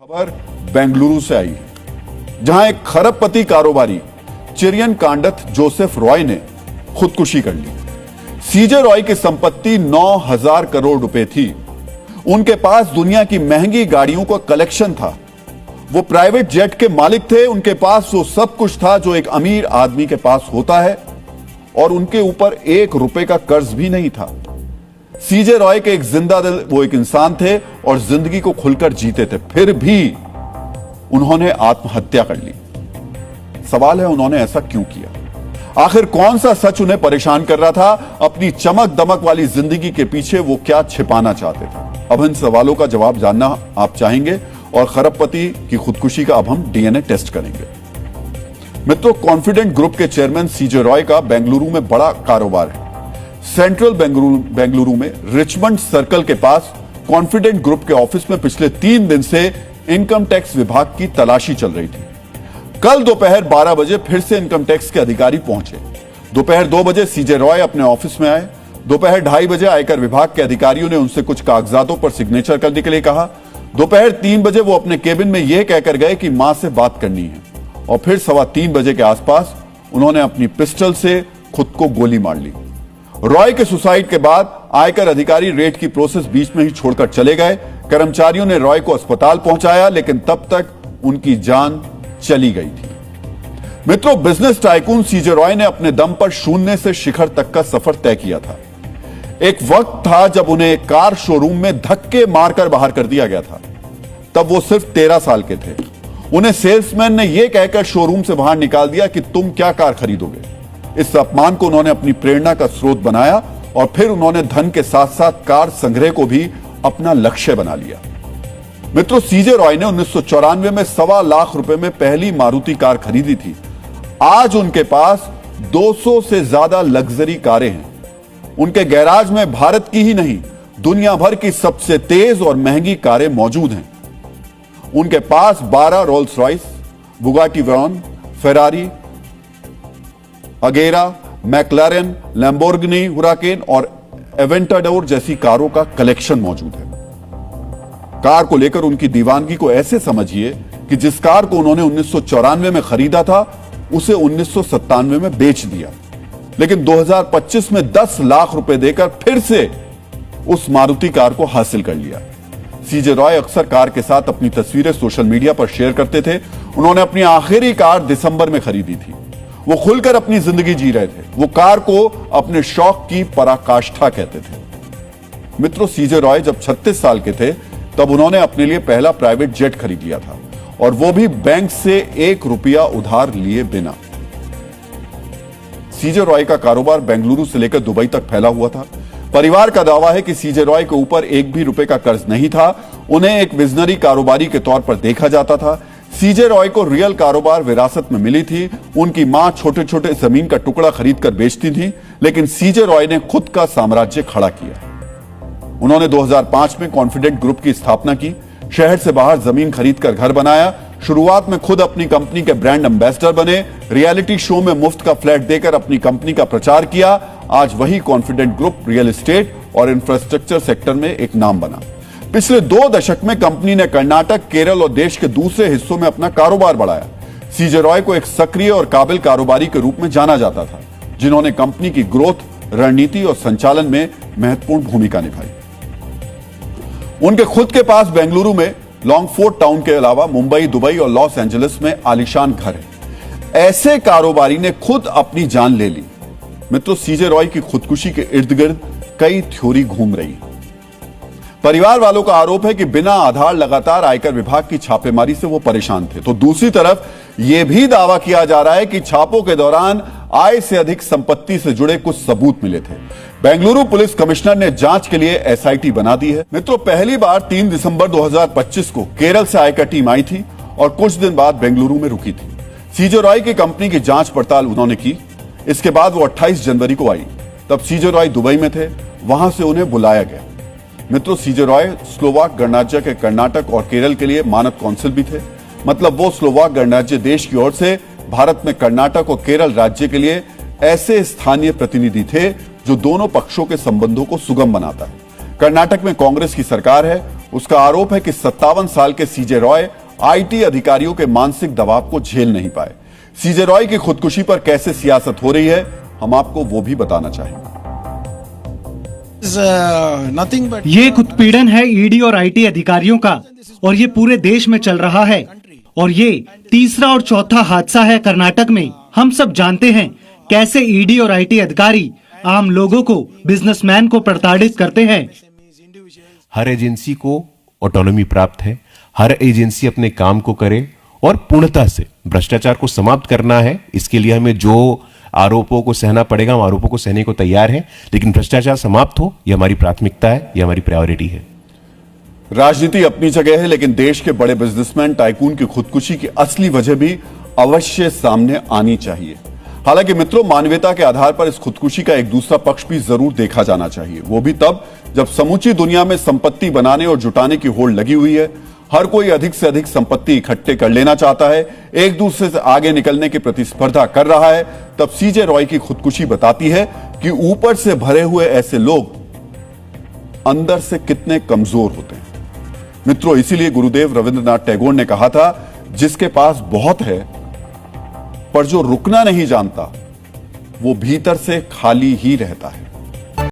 खबर बेंगलुरु से आई है, जहां एक खरबपति कारोबारी चिरियन कांडथ जोसेफ रॉय ने खुदकुशी कर ली। सीजे रॉय की संपत्ति 9,000 करोड़ रुपए थी। उनके पास दुनिया की महंगी गाड़ियों का कलेक्शन था। वो प्राइवेट जेट के मालिक थे। उनके पास वो सब कुछ था जो एक अमीर आदमी के पास होता है, और उनके ऊपर 1 रुपए का कर्ज भी नहीं था। सीजे रॉय के एक जिंदा दिल वो एक इंसान थे और जिंदगी को खुलकर जीते थे। फिर भी उन्होंने आत्महत्या कर ली। सवाल है, उन्होंने ऐसा क्यों किया? आखिर कौन सा सच उन्हें परेशान कर रहा था? अपनी चमक दमक वाली जिंदगी के पीछे वो क्या छिपाना चाहते थे? अब इन सवालों का जवाब जानना आप चाहेंगे, और खरबपति की खुदकुशी का अब हम डीएनए टेस्ट करेंगे। मित्रों, कॉन्फिडेंट ग्रुप के चेयरमैन सीजे रॉय का बेंगलुरु में बड़ा कारोबार है। सेंट्रल बेंगलुरु में रिचमंड सर्कल के पास कॉन्फिडेंट ग्रुप के ऑफिस में पिछले 3 दिन से इनकम टैक्स विभाग की तलाशी चल रही थी। कल दोपहर 12 बजे फिर से इनकम टैक्स के अधिकारी पहुंचे। दोपहर 2 बजे सीजे रॉय अपने ऑफिस में आए। दोपहर 2:30 बजे आयकर विभाग के अधिकारियों ने उनसे कुछ कागजातों पर सिग्नेचर करने के लिए कहा। दोपहर 3 बजे वो अपने केबिन में यह कहकर गए कि मां से बात करनी है, और फिर 3:15 बजे के आसपास उन्होंने अपनी पिस्टल से खुद को गोली मार ली। रॉय के सुसाइड के बाद आयकर अधिकारी रेड की प्रोसेस बीच में ही छोड़कर चले गए। कर्मचारियों ने रॉय को अस्पताल पहुंचाया, लेकिन तब तक उनकी जान चली गई थी। मित्रों, बिजनेस टाइकून सीजे रॉय ने अपने दम पर शून्य से शिखर तक का सफर तय किया था। एक वक्त था जब उन्हें एक कार शोरूम में धक्के मारकर बाहर कर दिया गया था। तब वो सिर्फ 13 साल के थे। उन्हें सेल्समैन ने यह कहकर शोरूम से बाहर निकाल दिया कि तुम क्या कार खरीदोगे। इस अपमान को उन्होंने अपनी प्रेरणा का स्रोत बनाया, और फिर उन्होंने धन के साथ साथ कार संग्रह को भी अपना लक्ष्य बना लिया। मित्रों, सीजे रॉय ने 1994 में 1.25 लाख रुपए में पहली मारुति कार खरीदी थी। आज उनके पास 200 से ज्यादा लग्जरी कारें हैं। उनके गैराज में भारत की ही नहीं, दुनिया भर की सबसे तेज और महंगी कारें मौजूद हैं। उनके पास 12 Rolls Royce, Bugatti Veyron, Ferrari, अगेरा, मैक्लारेन, लैम्बोर्गिनी हुराकेन और एवेंटाडोर जैसी कारों का कलेक्शन मौजूद है। कार को लेकर उनकी दीवानगी को ऐसे समझिए कि जिस कार को उन्होंने 1994 में खरीदा था, उसे 1997 में बेच दिया, लेकिन 2025 में 10 लाख रुपए देकर फिर से उस मारुति कार को हासिल कर लिया। सीजे रॉय अक्सर कार के साथ अपनी तस्वीरें सोशल मीडिया पर शेयर करते थे। उन्होंने अपनी आखिरी कार दिसंबर में खरीदी थी। वो खुलकर अपनी जिंदगी जी रहे थे। वो कार को अपने शौक की पराकाष्ठा कहते थे। मित्रों, सीजे रॉय जब 36 साल के थे, तब उन्होंने अपने लिए पहला प्राइवेट जेट खरीद लिया था, और वो भी बैंक से 1 रुपया उधार लिए बिना। सीजे रॉय का कारोबार बेंगलुरु से लेकर दुबई तक फैला हुआ था। परिवार का दावा है कि सीजे रॉय के ऊपर 1 भी रुपए का कर्ज नहीं था। उन्हें एक विजनरी कारोबारी के तौर पर देखा जाता था। सीजे रॉय को रियल कारोबार विरासत में मिली थी। उनकी मां छोटे छोटे जमीन का टुकड़ा खरीदकर बेचती थी, लेकिन सीजे रॉय ने खुद का साम्राज्य खड़ा किया। उन्होंने 2005 में कॉन्फिडेंट ग्रुप की स्थापना की। शहर से बाहर जमीन खरीदकर घर बनाया। शुरुआत में खुद अपनी कंपनी के ब्रांड एम्बेसडर बने। रियलिटी शो में मुफ्त का फ्लैट देकर अपनी कंपनी का प्रचार किया। आज वही कॉन्फिडेंट ग्रुप रियल एस्टेट और इंफ्रास्ट्रक्चर सेक्टर में एक नाम बना। पिछले 2 दशक में कंपनी ने कर्नाटक, केरल और देश के दूसरे हिस्सों में अपना कारोबार बढ़ाया। सीजे रॉय को एक सक्रिय और काबिल कारोबारी के रूप में जाना जाता था, जिन्होंने कंपनी की ग्रोथ, रणनीति और संचालन में महत्वपूर्ण भूमिका निभाई। उनके खुद के पास बेंगलुरु में लॉन्गफोर्ट टाउन के अलावा मुंबई, दुबई और लॉस एंजलिस में आलीशान घर है। ऐसे कारोबारी ने खुद अपनी जान ले ली। मित्रों, सीजे रॉय की खुदकुशी के इर्द गिर्द कई थ्योरी घूम रही है। परिवार वालों का आरोप है कि बिना आधार लगातार आयकर विभाग की छापेमारी से वो परेशान थे। तो दूसरी तरफ यह भी दावा किया जा रहा है कि छापों के दौरान आय से अधिक संपत्ति से जुड़े कुछ सबूत मिले थे। बेंगलुरु पुलिस कमिश्नर ने जांच के लिए एसआईटी बना दी है। मित्रों, पहली बार 3 दिसंबर 2025 को केरल से आयकर टीम आई थी और कुछ दिन बाद बेंगलुरु में रुकी थी। सीजे रॉय की कंपनी की जांच पड़ताल उन्होंने की। इसके बाद वो 28 जनवरी को आई। तब सीजे रॉय दुबई में थे। वहां से उन्हें बुलाया गया। मित्रों, सीजे रॉय स्लोवाक गणराज्य के कर्नाटक और केरल के लिए मानद कौंसिल भी थे। मतलब वो स्लोवाक गणराज्य देश की ओर से भारत में कर्नाटक और केरल राज्य के लिए ऐसे स्थानीय प्रतिनिधि थे जो दोनों पक्षों के संबंधों को सुगम बनाता है। कर्नाटक में कांग्रेस की सरकार है उसका आरोप है कि 57 साल के सीजे रॉय आईटी अधिकारियों के मानसिक दबाव को झेल नहीं पाए। सीजे रॉय की खुदकुशी पर कैसे सियासत हो रही है, हम आपको वो भी बताना चाहेंगे। ये उत्पीड़न है ईडी और आईटी अधिकारियों का, और ये पूरे देश में चल रहा है। और ये तीसरा और चौथा हादसा है कर्नाटक में। हम सब जानते हैं कैसे ईडी और आईटी अधिकारी आम लोगों को, बिजनेसमैन को प्रताड़ित करते हैं। हर एजेंसी को ऑटोनॉमी प्राप्त है, हर एजेंसी अपने काम को करे और पूर्णता से भ्रष्टाचार को समाप्त करना है। इसके लिए हमें जो आरोपों को सहना पड़ेगा, हम आरोपों को सहने को तैयार हैं, लेकिन भ्रष्टाचार समाप्त हो, यह हमारी प्राथमिकता है, यह हमारी प्रायोरिटी है। राजनीति अपनी जगह है, लेकिन देश के बड़े बिजनेसमैन टाइकून की खुदकुशी की असली वजह भी अवश्य सामने आनी चाहिए। हालांकि मित्रों, मानवीयता के आधार पर इस खुदकुशी का एक दूसरा पक्ष भी जरूर देखा जाना चाहिए। वो भी तब जब समूची दुनिया में संपत्ति बनाने और जुटाने की होड़ लगी हुई है। हर कोई अधिक से अधिक संपत्ति इकट्ठे कर लेना चाहता है, एक दूसरे से आगे निकलने की प्रतिस्पर्धा कर रहा है। तब सीजे रॉय की खुदकुशी बताती है कि ऊपर से भरे हुए ऐसे लोग अंदर से कितने कमजोर होते हैं। मित्रों, इसीलिए गुरुदेव रविंद्रनाथ टैगोर ने कहा था, जिसके पास बहुत है पर जो रुकना नहीं जानता, वो भीतर से खाली ही रहता है।